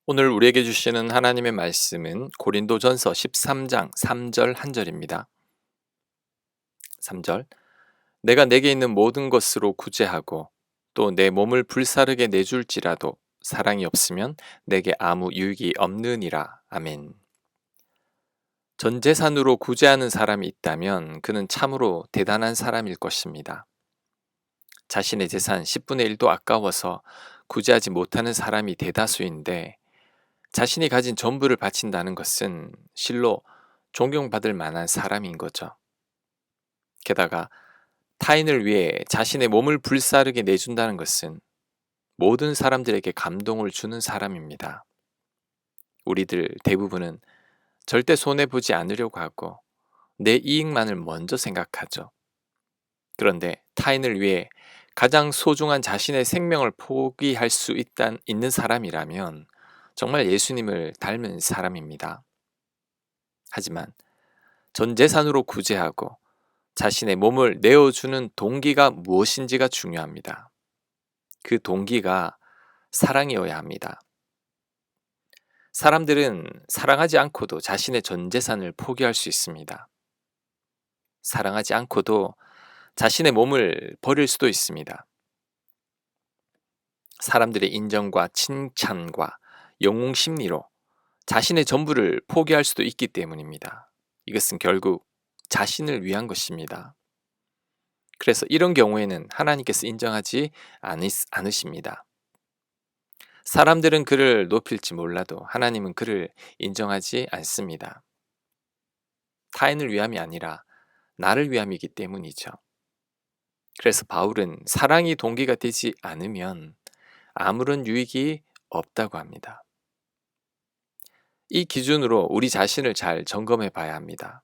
오늘 우리에게 주시는 하나님의 말씀은 고린도전서 13장 3절 한 절입니다. 3절 내가 내게 있는 모든 것으로 구제하고 또 내 몸을 불사르게 내줄지라도 사랑이 없으면 내게 아무 유익이 없느니라. 아멘. 전 재산으로 구제하는 사람이 있다면 그는 참으로 대단한 사람일 것입니다. 자신의 재산 10분의 1도 아까워서 구제하지 못하는 사람이 대다수인데 자신이 가진 전부를 바친다는 것은 실로 존경받을 만한 사람인 거죠. 게다가 타인을 위해 자신의 몸을 불사르게 내준다는 것은 모든 사람들에게 감동을 주는 사람입니다. 우리들 대부분은 절대 손해보지 않으려고 하고 내 이익만을 먼저 생각하죠. 그런데 타인을 위해 가장 소중한 자신의 생명을 포기할 수 있는 사람이라면 정말 예수님을 닮은 사람입니다. 하지만 전 재산으로 구제하고 자신의 몸을 내어주는 동기가 무엇인지가 중요합니다. 그 동기가 사랑이어야 합니다. 사람들은 사랑하지 않고도 자신의 전 재산을 포기할 수 있습니다. 사랑하지 않고도 자신의 몸을 버릴 수도 있습니다. 사람들의 인정과 칭찬과 영웅 심리로 자신의 전부를 포기할 수도 있기 때문입니다. 이것은 결국 자신을 위한 것입니다. 그래서 이런 경우에는 하나님께서 인정하지 않으십니다. 사람들은 그를 높일지 몰라도 하나님은 그를 인정하지 않습니다. 타인을 위함이 아니라 나를 위함이기 때문이죠. 그래서 바울은 사랑이 동기가 되지 않으면 아무런 유익이 없다고 합니다. 이 기준으로 우리 자신을 잘 점검해 봐야 합니다.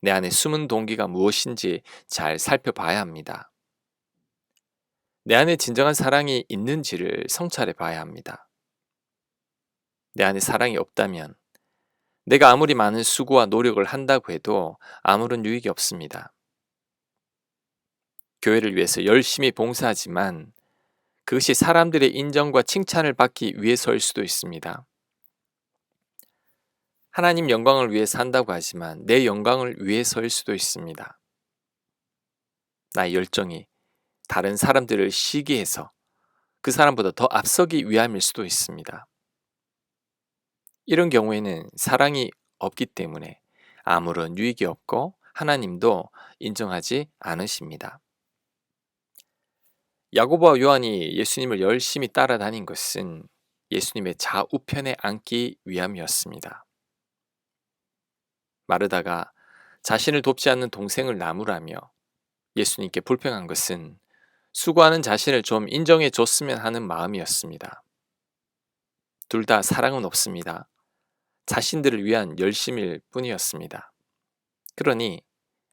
내 안에 숨은 동기가 무엇인지 잘 살펴봐야 합니다. 내 안에 진정한 사랑이 있는지를 성찰해 봐야 합니다. 내 안에 사랑이 없다면 내가 아무리 많은 수고와 노력을 한다고 해도 아무런 유익이 없습니다. 교회를 위해서 열심히 봉사하지만 그것이 사람들의 인정과 칭찬을 받기 위해서일 수도 있습니다. 하나님 영광을 위해 산다고 하지만 내 영광을 위해서일 수도 있습니다. 나의 열정이 다른 사람들을 시기해서 그 사람보다 더 앞서기 위함일 수도 있습니다. 이런 경우에는 사랑이 없기 때문에 아무런 유익이 없고 하나님도 인정하지 않으십니다. 야고보와 요한이 예수님을 열심히 따라다닌 것은 예수님의 좌우편에 앉기 위함이었습니다. 마르다가 자신을 돕지 않는 동생을 나무라며 예수님께 불평한 것은 수고하는 자신을 좀 인정해 줬으면 하는 마음이었습니다. 둘 다 사랑은 없습니다. 자신들을 위한 열심일 뿐이었습니다. 그러니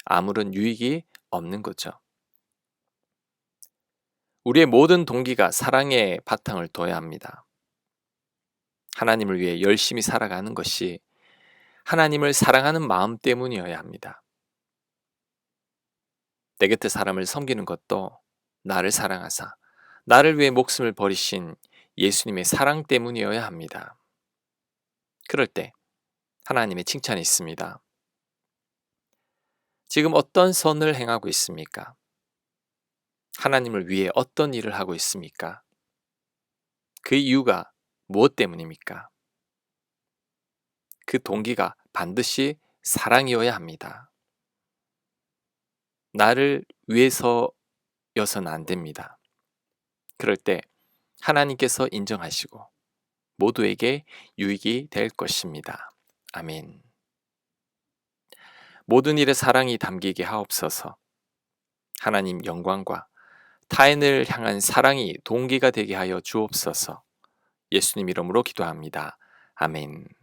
아무런 유익이 없는 거죠. 우리의 모든 동기가 사랑의 바탕을 둬야 합니다. 하나님을 위해 열심히 살아가는 것이 하나님을 사랑하는 마음 때문이어야 합니다. 내 곁에 사람을 섬기는 것도 나를 사랑하사 나를 위해 목숨을 버리신 예수님의 사랑 때문이어야 합니다. 그럴 때 하나님의 칭찬이 있습니다. 지금 어떤 선을 행하고 있습니까? 하나님을 위해 어떤 일을 하고 있습니까? 그 이유가 무엇 때문입니까? 그 동기가 반드시 사랑이어야 합니다. 나를 위해서여서는 안 됩니다. 그럴 때 하나님께서 인정하시고 모두에게 유익이 될 것입니다. 아멘. 모든 일에 사랑이 담기게 하옵소서. 하나님 영광과 타인을 향한 사랑이 동기가 되게 하여 주옵소서. 예수님 이름으로 기도합니다. 아멘.